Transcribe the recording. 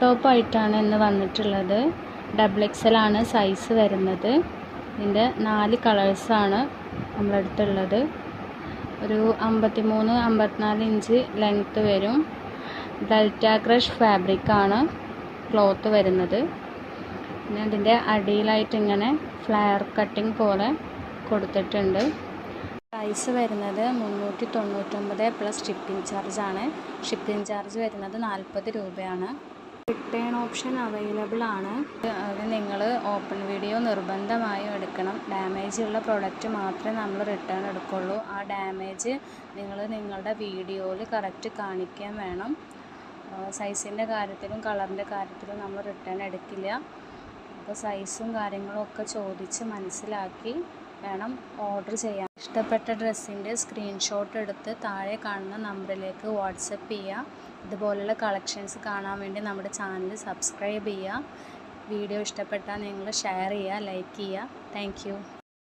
ടോപ്പായിട്ടാണ് ഇന്ന് വന്നിട്ടുള്ളത്. XXL ആണ് സൈസ് വരുന്നത്. ഇതിൻ്റെ 4 കളേഴ്സാണ് നമ്മളടുത്തുള്ളത്. ഒരു 53-54 ഇഞ്ച് ലെങ്ത്ത് വരും. ഡെൽറ്റ ക്രഷ് ഫാബ്രിക്കാണ് ക്ലോത്ത് വരുന്നത്. പിന്നെ അതിൻ്റെ അടിയിലായിട്ട് ഇങ്ങനെ ഫ്ലയർ കട്ടിങ് പോലെ കൊടുത്തിട്ടുണ്ട്. പ്രൈസ് വരുന്നത് 399 പ്ലസ് ഷിപ്പിംഗ് ചാർജാണ്. ഷിപ്പിംഗ് ചാർജ് വരുന്നത് 40 രൂപയാണ്. റിട്ടേൺ ഓപ്ഷൻ അവൈലബിൾ ആണ്. അത് നിങ്ങൾ ഓപ്പൺ വീഡിയോ നിർബന്ധമായും എടുക്കണം. ഡാമേജ് ഉള്ള പ്രൊഡക്റ്റ് മാത്രമേ നമ്മൾ റിട്ടേൺ എടുക്കുള്ളൂ. ആ ഡാമേജ് നിങ്ങൾ നിങ്ങളുടെ വീഡിയോയിൽ കറക്റ്റ് കാണിക്കാൻ വേണം. സൈസിൻ്റെ കാര്യത്തിലും കളറിൻ്റെ കാര്യത്തിലും നമ്മൾ റിട്ടേൺ എടുക്കില്ല. അപ്പോൾ സൈസും കാര്യങ്ങളും ഒക്കെ ചോദിച്ച് മനസ്സിലാക്കി വേണം ഓർഡർ ചെയ്യാൻ. ഇഷ്ടപ്പെട്ട ഡ്രസ്സിൻ്റെ സ്ക്രീൻഷോട്ട് എടുത്ത് താഴെ കാണുന്ന നമ്പറിലേക്ക് വാട്സപ്പ് ചെയ്യുക. ഇതുപോലുള്ള കളക്ഷൻസ് കാണാൻ വേണ്ടി നമ്മുടെ ചാനൽ സബ്സ്ക്രൈബ് ചെയ്യുക. വീഡിയോ ഇഷ്ടപ്പെട്ടാൽ നിങ്ങൾ ഷെയർ ചെയ്യുക, ലൈക്ക് ചെയ്യുക. Thank you.